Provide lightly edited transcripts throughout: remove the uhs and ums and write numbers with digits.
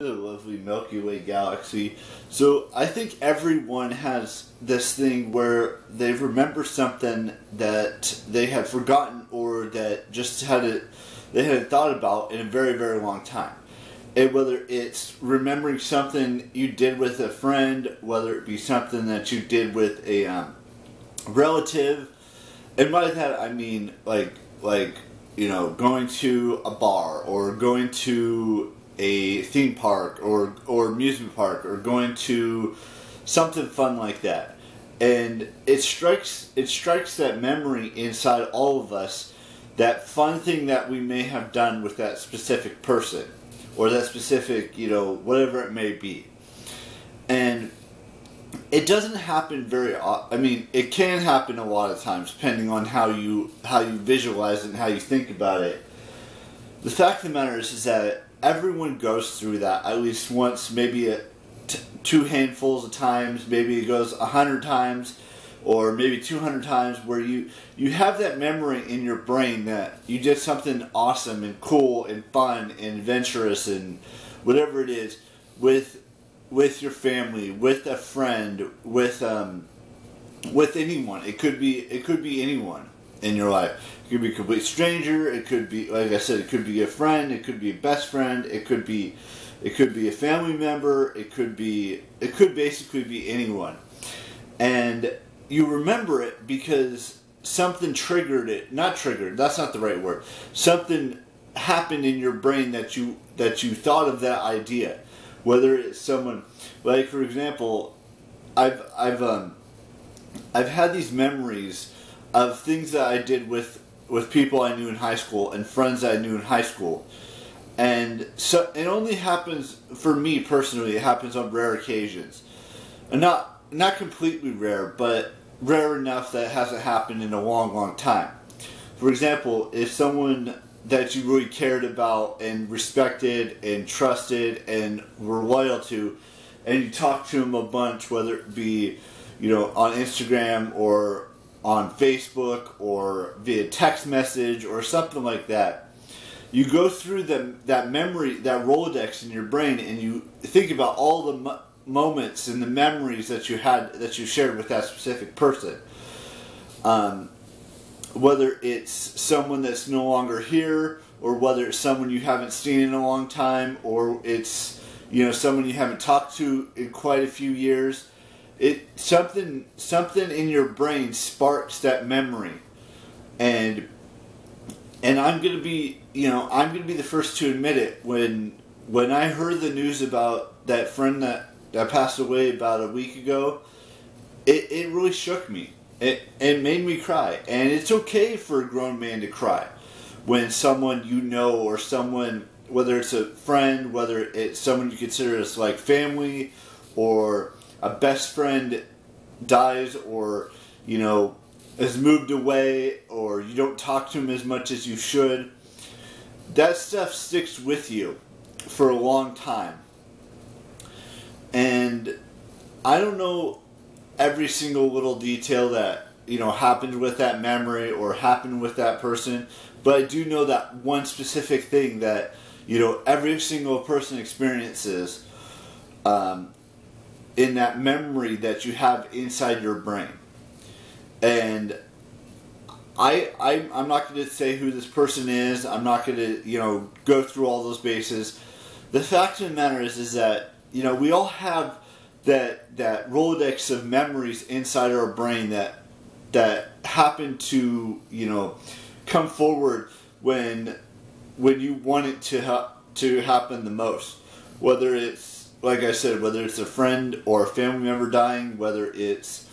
The lovely Milky Way galaxy. So I think everyone has this thing where they remember something that they had forgotten or that just they hadn't thought about in a very, very long time. And whether it's remembering something you did with a friend, whether it be something that you did with a relative, and by that I mean like going to a bar or going to a theme park or amusement park or going to something fun like that, and it strikes that memory inside all of us, that fun thing that we may have done with that specific person or that specific whatever it may be. And it doesn't happen very often. I mean, it can happen a lot of times depending on how you visualize it and how you think about it. The fact of the matter is that everyone goes through that at least once, maybe two handfuls of times, maybe it goes 100 times, or maybe 200 times, where you have that memory in your brain that you did something awesome and cool and fun and adventurous and whatever it is with your family, with a friend, with anyone. It could be anyone in your life. It could be a complete stranger. It could be, like I said, it could be a friend. It could be a best friend. It could be a family member. It could basically be anyone. And you remember it because something triggered it. Not triggered. That's not the right word. Something happened in your brain that you thought of that idea. Whether it's someone, like for example, I've had these memories of things that I did with people I knew in high school and friends that I knew in high school, and so it only happens for me personally. It happens on rare occasions, and not completely rare, but rare enough that it hasn't happened in a long, long time. For example, if someone that you really cared about and respected and trusted and were loyal to, and you talked to them a bunch, whether it be on Instagram or on Facebook or via text message or something like that, you go through that memory, that Rolodex in your brain, and you think about all the moments and the memories that you shared with that specific person. Whether it's someone that's no longer here, or whether it's someone you haven't seen in a long time, or it's someone you haven't talked to in quite a few years. Something in your brain sparks that memory, and I'm gonna be the first to admit it. When I heard the news about that friend that passed away about a week ago, it really shook me. It made me cry, and it's okay for a grown man to cry when someone or someone, whether it's a friend, whether it's someone you consider as like family, or a best friend dies, or has moved away, or you don't talk to him as much as you should. That stuff sticks with you for a long time, and I don't know every single little detail that happened with that memory or happened with that person, but I do know that one specific thing that every single person experiences in that memory that you have inside your brain. And I'm not going to say who this person is. I'm not going to go through all those bases. The fact of the matter is that we all have that Rolodex of memories inside our brain that happen to come forward when you want it to happen the most. Whether it's, like I said, whether it's a friend or a family member dying, whether it's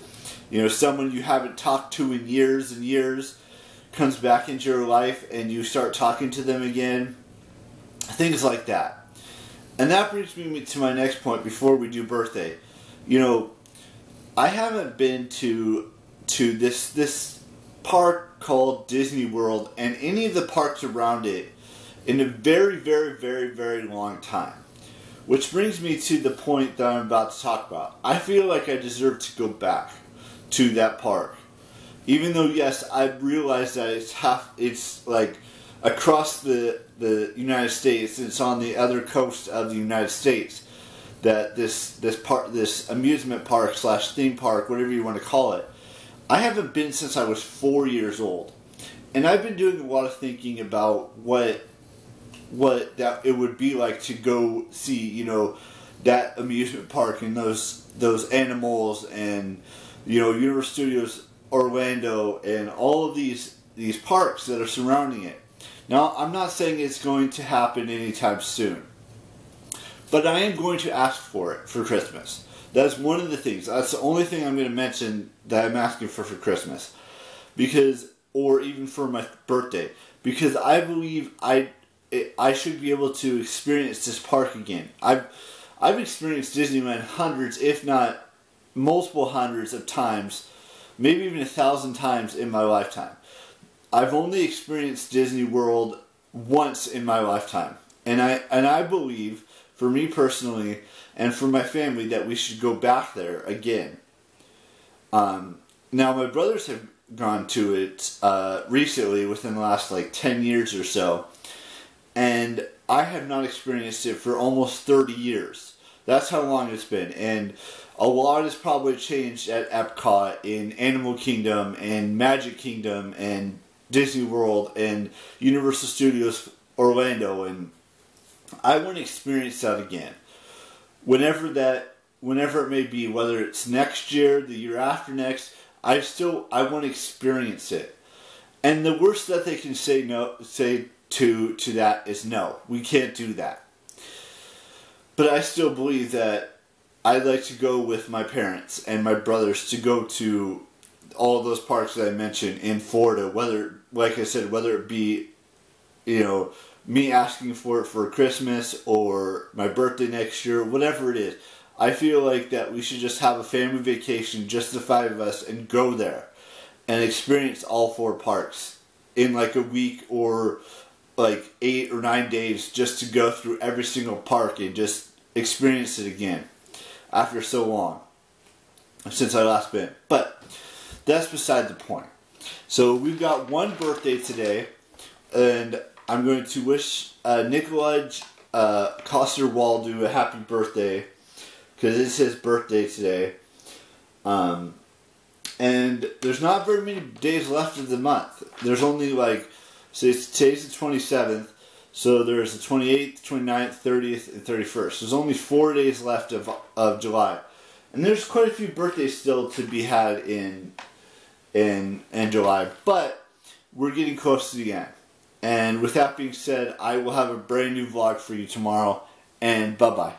someone you haven't talked to in years and years comes back into your life and you start talking to them again, things like that. And that brings me to my next point before we do birthday. I haven't been to this park called Disney World and any of the parks around it in a very, very, very, very long time. Which brings me to the point that I'm about to talk about. I feel like I deserve to go back to that park. Even though, yes, I realize that it's like across the United States. It's on the other coast of the United States that this amusement park slash theme park, whatever you want to call it. I haven't been since I was 4 years old, and I've been doing a lot of thinking about what that it would be like to go see, you know, that amusement park and those animals and, you know, Universal Studios Orlando and all of these parks that are surrounding it. Now, I'm not saying it's going to happen anytime soon, but I am going to ask for it for Christmas. That's one of the things. That's the only thing I'm going to mention that I'm asking for Christmas, or even for my birthday, because I believe I should be able to experience this park again. I've experienced Disneyland hundreds, if not multiple hundreds of times, maybe even 1,000 times in my lifetime. I've only experienced Disney World once in my lifetime, and I believe, for me personally and for my family, that we should go back there again. Now, my brothers have gone to it recently, within the last 10 years or so, and I have not experienced it for almost 30 years. That's how long it's been, and a lot has probably changed at Epcot, in Animal Kingdom, and Magic Kingdom, and Disney World, and Universal Studios Orlando, and I want to experience that again. Whenever it may be, whether it's next year, the year after next, I want to experience it. And the worst that they can say to that is no, we can't do that. But I still believe that I'd like to go with my parents and my brothers to go to all those parks that I mentioned in Florida, whether it be, you know, me asking for it for Christmas or my birthday next year, whatever it is. I feel like that we should just have a family vacation, just the 5 of us, and go there and experience all 4 parks in a week, or 8 or 9 days, just to go through every single park and just experience it again after so long since I last been. But that's beside the point. So we've got one birthday today, and I'm going to wish Nikolai Coster-Waldau a happy birthday, because it's his birthday today. And there's not very many days left of the month. There's only today's the 27th, so there's the 28th, 29th, 30th, and 31st. There's only 4 days left of July. And there's quite a few birthdays still to be had in July, but we're getting close to the end. And with that being said, I will have a brand new vlog for you tomorrow, and bye-bye.